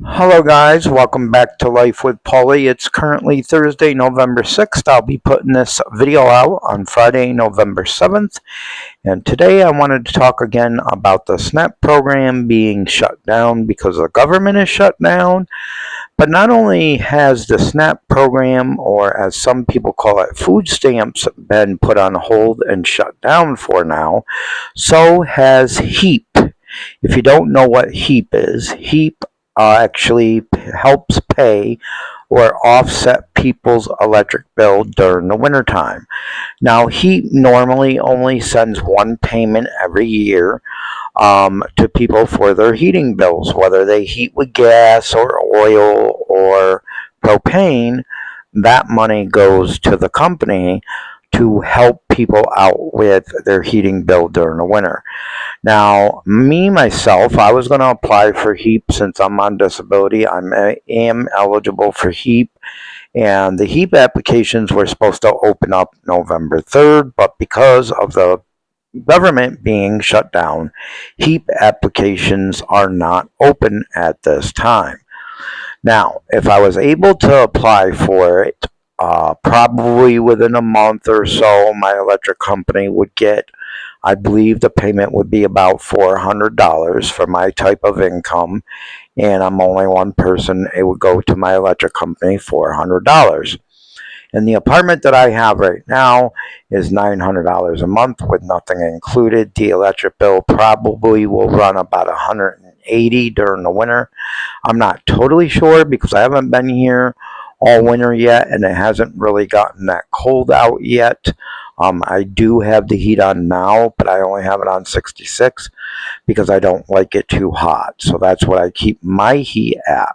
Hello guys, welcome back to Life with Paulie. It's currently Thursday, November 6th. I'll be putting this video out on Friday, November 7th. And today I wanted to talk again about the SNAP program being shut down because the government is shut down. But not only has the SNAP program, or as some people call it, food stamps, been put on hold and shut down for now, so has HEAP. If you don't know what HEAP is, HEAP actually helps pay or offset people's electric bill during the wintertime. Now, HEAP normally only sends one payment every year to people for their heating bills, whether they heat with gas or oil or propane. That money goes to the company to help people out with their heating bill during the winter. Now, myself, I was going to apply for HEAP since I'm on disability. I am eligible for HEAP, and the HEAP applications were supposed to open up November 3rd, but because of the government being shut down, HEAP applications are not open at this time. Now, if I was able to apply for it, probably within a month or so, my electric company would get, I believe the payment would be about $400 for my type of income, and I'm only one person. It would go to my electric company $400. And the apartment that I have right now is $900 a month with nothing included. The electric bill probably will run about $180 during the winter. I'm not totally sure because I haven't been here all winter yet, and it hasn't really gotten that cold out yet. I do have the heat on now, but I only have it on 66 because I don't like it too hot. So that's what I keep my heat at.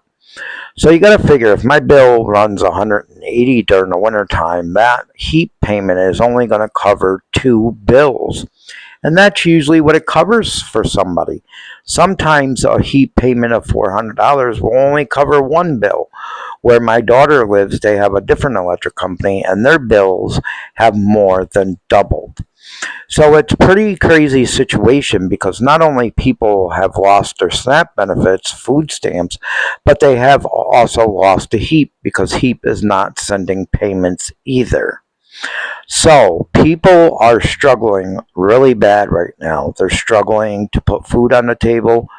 So you got to figure if my bill runs $180 during the winter time, that heat payment is only going to cover two bills. And that's usually what it covers for somebody. Sometimes a heat payment of $400 will only cover one bill. Where my daughter lives, they have a different electric company, and their bills have more than doubled. So it's a pretty crazy situation because not only people have lost their SNAP benefits, food stamps, but they have also lost the HEAP because HEAP is not sending payments either. So people are struggling really bad right now. They're struggling to put food on the table.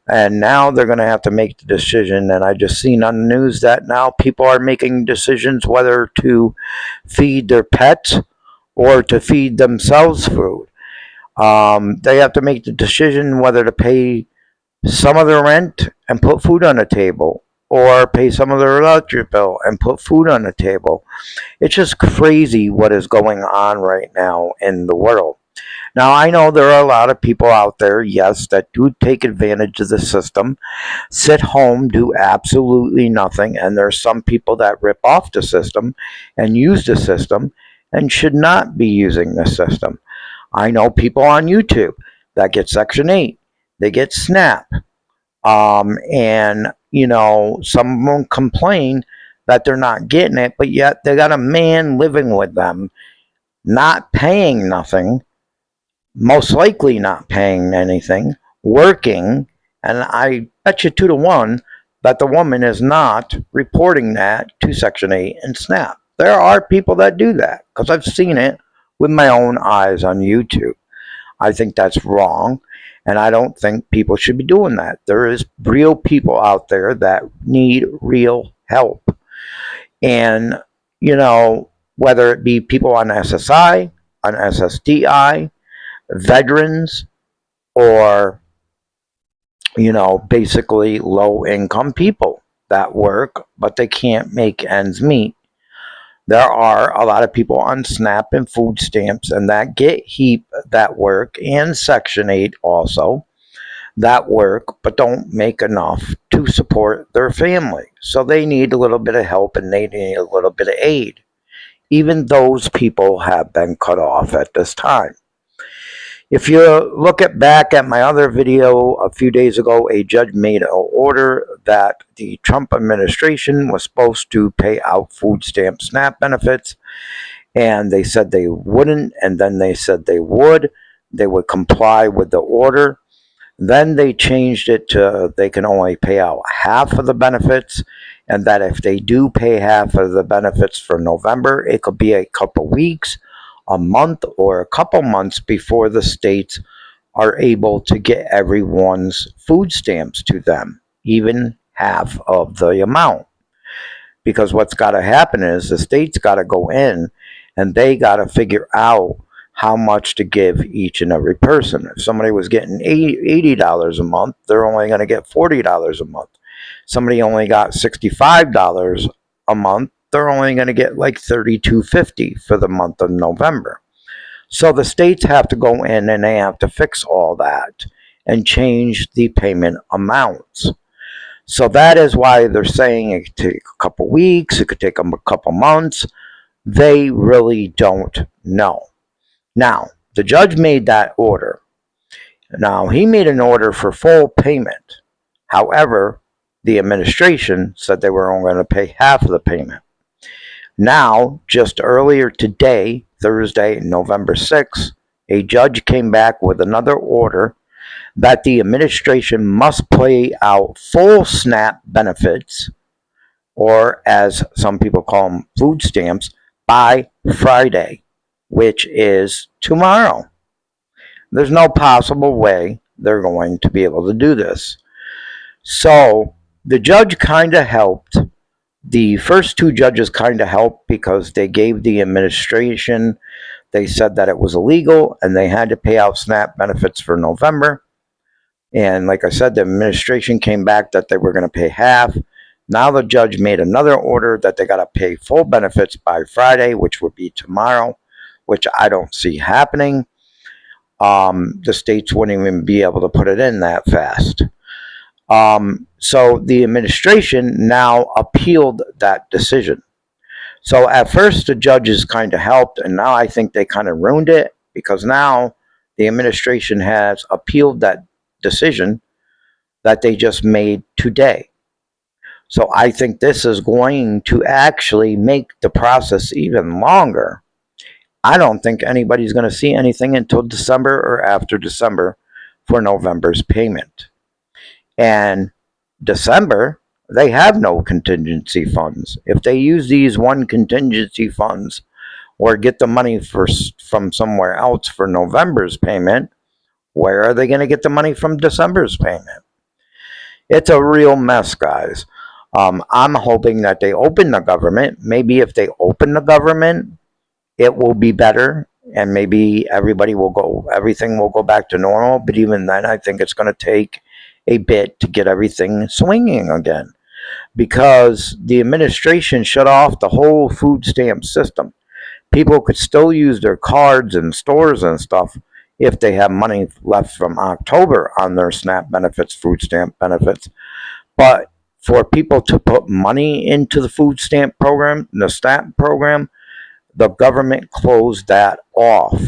And now they're going to have to make the decision. And I just seen on the news that now people are making decisions whether to feed their pets or to feed themselves food. They have to make the decision whether to pay some of their rent and put food on the table, or pay some of their electric bill and put food on the table. It's just crazy what is going on right now in the world. Now, I know there are a lot of people out there, yes, that do take advantage of the system, sit home, do absolutely nothing, and there's some people that rip off the system and use the system and should not be using the system. I know people on YouTube that get Section 8, they get SNAP, and, some of them complain that they're not getting it, but yet they got a man living with them, not paying nothing, most likely not paying anything, working, and I bet you 2 to 1 that the woman is not reporting that to Section 8 and SNAP. There are people that do that because I've seen it with my own eyes on YouTube. I think that's wrong, and I don't think people should be doing that. There is real people out there that need real help. And, whether it be people on SSI, on SSDI, veterans, or basically low income people that work but they can't make ends meet. There are a lot of people on SNAP and food stamps and that get HEAP that work, and Section 8 also that work, but don't make enough to support their family. So they need a little bit of help and they need a little bit of aid. Even those people have been cut off at this time. If you look back at my other video a few days ago, a judge made an order that the Trump administration was supposed to pay out food stamp SNAP benefits, and they said they wouldn't, and then they said they would comply with the order. Then they changed it to they can only pay out half of the benefits, and that if they do pay half of the benefits for November, it could be a couple weeks, a month, or a couple months before the states are able to get everyone's food stamps to them, even half of the amount. Because what's got to happen is the state's got to go in and they got to figure out how much to give each and every person. If somebody was getting $80 a month, they're only going to get $40 a month. Somebody only got $65 a month, they're only going to get like $32.50 for the month of November. So the states have to go in and they have to fix all that and change the payment amounts. So that is why they're saying it could take a couple weeks, it could take them a couple months. They really don't know. Now, the judge made that order. Now, he made an order for full payment. However, the administration said they were only going to pay half of the payment. Now, just earlier today, Thursday, November 6th, a judge came back with another order that the administration must pay out full SNAP benefits, or as some people call them, food stamps, by Friday, which is tomorrow. There's no possible way they're going to be able to do this. So the judge kind of helped. The first two judges kind of helped because they gave the administration, they said that it was illegal and they had to pay out SNAP benefits for November. And like I said, the administration came back that they were going to pay half. Now the judge made another order that they got to pay full benefits by Friday, which would be tomorrow, which I don't see happening. The states wouldn't even be able to put it in that fast. So the administration now appealed that decision. So at first the judges kind of helped, and now I think they kind of ruined it because now the administration has appealed that decision that they just made today. So I think this is going to actually make the process even longer. I don't think anybody's going to see anything until December or after December for November's payment. And December, they have no contingency funds. If they use these one contingency funds or get the money from somewhere else for November's payment, where are they going to get the money from December's payment? It's a real mess, guys. I'm hoping that they open the government. Maybe if they open the government, it will be better, and maybe everything will go back to normal. But even then, I think it's going to take a bit to get everything swinging again, because the administration shut off the whole food stamp system. People could still use their cards in stores and stuff if they have money left from October on their SNAP benefits, food stamp benefits. But for people to put money into the food stamp program, the SNAP program, the government closed that off.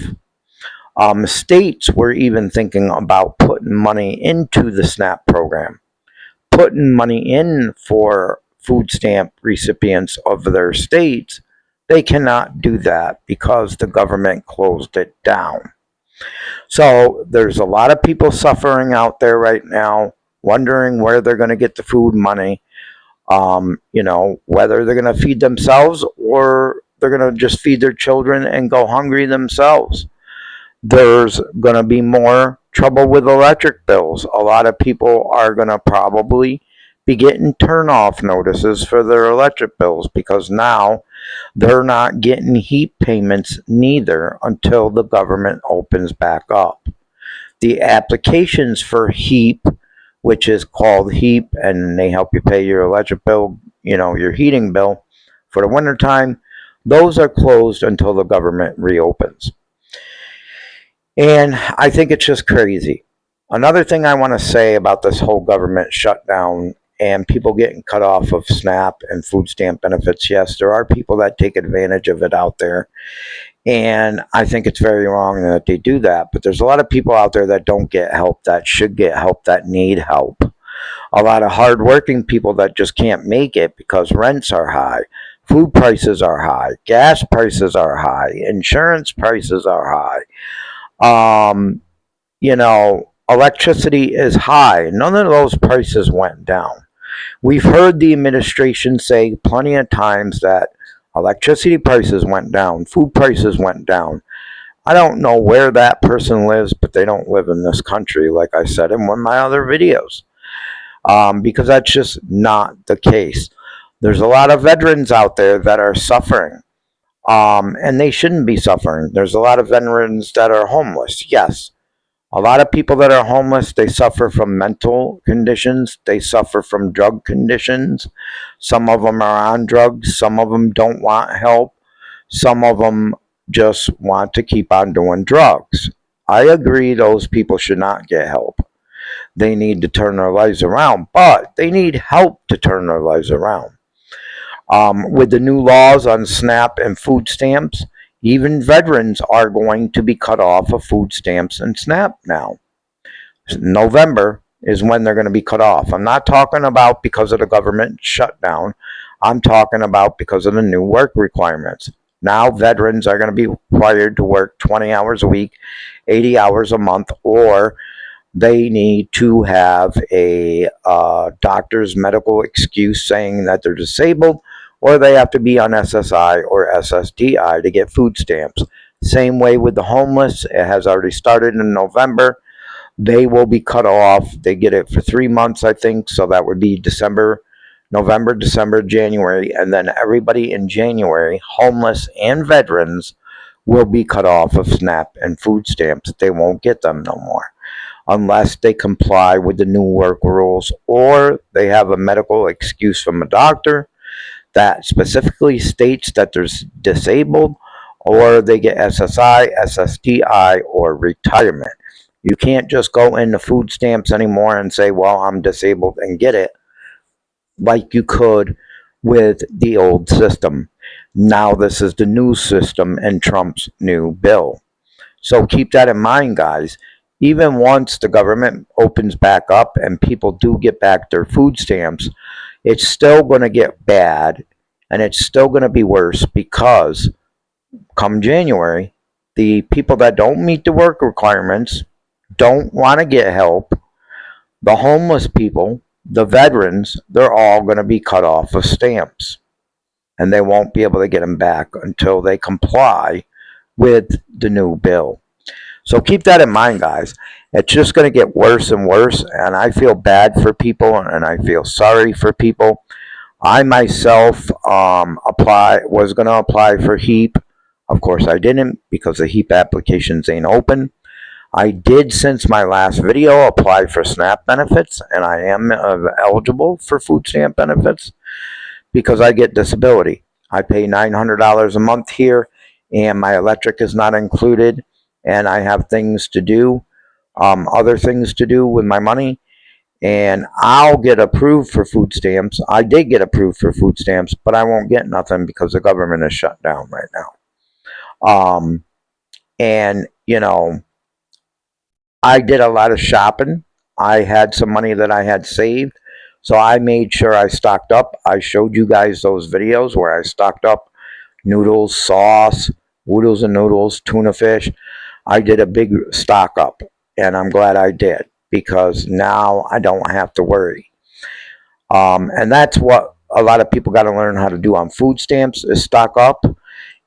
States were even thinking about putting money into the SNAP program, putting money in for food stamp recipients of their states. They cannot do that because the government closed it down. So there's a lot of people suffering out there right now, wondering where they're going to get the food money. Whether they're going to feed themselves or they're going to just feed their children and go hungry themselves. There's going to be more trouble with electric bills. A lot of people are going to probably be getting turn-off notices for their electric bills because now they're not getting HEAP payments neither until the government opens back up. The applications for HEAP, which is called HEAP, and they help you pay your electric bill, your heating bill for the wintertime, those are closed until the government reopens. And I think it's just crazy. Another thing I want to say about this whole government shutdown and people getting cut off of SNAP and food stamp benefits, yes, there are people that take advantage of it out there. And I think it's very wrong that they do that. But there's a lot of people out there that don't get help, that should get help, that need help. A lot of hardworking people that just can't make it because rents are high, food prices are high, gas prices are high, insurance prices are high. electricity is high. None of those prices went down. We've heard the administration say plenty of times that electricity prices went down, food prices went down. I don't know where that person lives, but they don't live in this country, like I said in one of my other videos, because that's just not the case. There's a lot of veterans out there that are suffering, and they shouldn't be suffering. There's a lot of veterans that are homeless. Yes, a lot of people that are homeless, they suffer from mental conditions. They suffer from drug conditions. Some of them are on drugs. Some of them don't want help. Some of them just want to keep on doing drugs. I agree those people should not get help. They need to turn their lives around, but they need help to turn their lives around. With the new laws on SNAP and food stamps, even veterans are going to be cut off of food stamps and SNAP now. November is when they're going to be cut off. I'm not talking about because of the government shutdown. I'm talking about because of the new work requirements. Now veterans are going to be required to work 20 hours a week, 80 hours a month, or they need to have a doctor's medical excuse saying that they're disabled, or they have to be on SSI or SSDI to get food stamps. Same way with the homeless. It has already started in November. They will be cut off. They get it for 3 months, I think. So that would be November, December, January. And then everybody in January, homeless and veterans, will be cut off of SNAP and food stamps. They won't get them no more unless they comply with the new work rules, or they have a medical excuse from a doctor that specifically states that they're disabled, or they get SSI, SSDI, or retirement. You can't just go into food stamps anymore and say, well, I'm disabled and get it like you could with the old system. Now this is the new system and Trump's new bill. So keep that in mind, guys. Even once the government opens back up and people do get back their food stamps, it's still going to get bad, and it's still going to be worse, because come January, the people that don't meet the work requirements, don't want to get help, the homeless people, the veterans, they're all going to be cut off of stamps. And they won't be able to get them back until they comply with the new bill. So keep that in mind, guys. It's just going to get worse and worse, and I feel bad for people, and I feel sorry for people. I myself was going to apply for HEAP. Of course, I didn't, because the HEAP applications ain't open. I did, since my last video, apply for SNAP benefits, and I am eligible for food stamp benefits because I get disability. I pay $900 a month here, and my electric is not included, and I have things to do, other things to do with my money, and I'll get approved for food stamps. I did get approved for food stamps, but I won't get nothing because the government is shut down right now. And, you know, I did a lot of shopping. I had some money that I had saved, so I made sure I stocked up. I showed you guys those videos where I stocked up noodles, sauce, oodles and noodles, tuna fish. I did a big stock up, and I'm glad I did, because now I don't have to worry. And that's what a lot of people got to learn how to do on food stamps, is stock up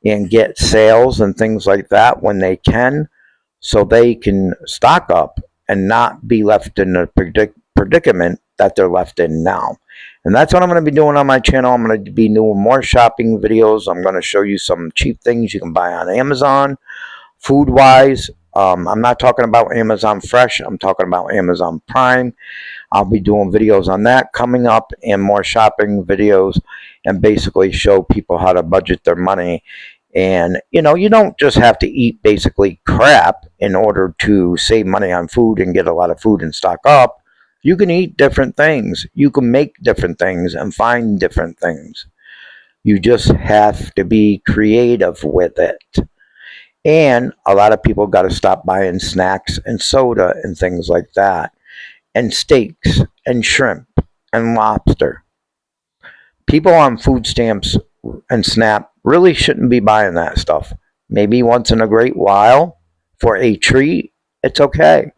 and get sales and things like that when they can, so they can stock up and not be left in the predicament that they're left in now. And that's what I'm going to be doing on my channel. I'm going to be doing more shopping videos. I'm going to show you some cheap things you can buy on Amazon, food-wise. I'm not talking about Amazon Fresh. I'm talking about Amazon Prime. I'll be doing videos on that coming up, and more shopping videos, and basically show people how to budget their money. And, you know, you don't just have to eat basically crap in order to save money on food and get a lot of food and stock up. You can eat different things. You can make different things and find different things. You just have to be creative with it. And a lot of people got to stop buying snacks and soda and things like that, and steaks and shrimp and lobster. People on food stamps and SNAP really shouldn't be buying that stuff. Maybe once in a great while for a treat, it's okay.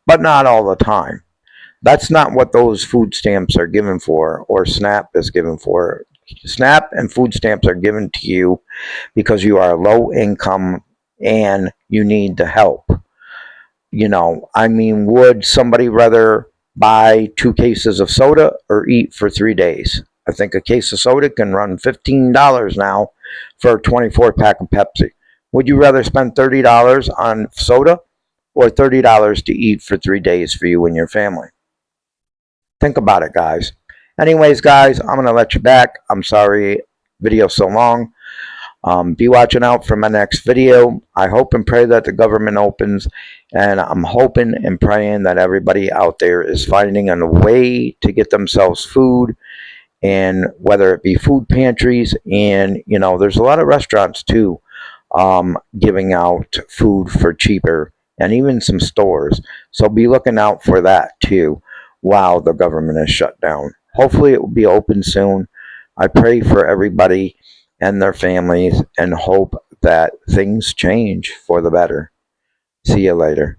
but not all the time. That's not what those food stamps are given for, or SNAP is given for. SNAP and food stamps are given to you because you are low income and you need the help. I mean, would somebody rather buy 2 cases of soda or eat for 3 days? I think a case of soda can run $15 now for a 24-pack of Pepsi. Would you rather spend $30 on soda or $30 to eat for 3 days for you and your family? Think about it, guys. Anyways, guys, I'm going to let you back. I'm sorry video's so long. Be watching out for my next video. I hope and pray that the government opens, and I'm hoping and praying that everybody out there is finding a way to get themselves food, and whether it be food pantries, and there's a lot of restaurants too giving out food for cheaper, and even some stores. So be looking out for that too while the government is shut down. Hopefully it will be open soon. I pray for everybody and their families and hope that things change for the better. See you later.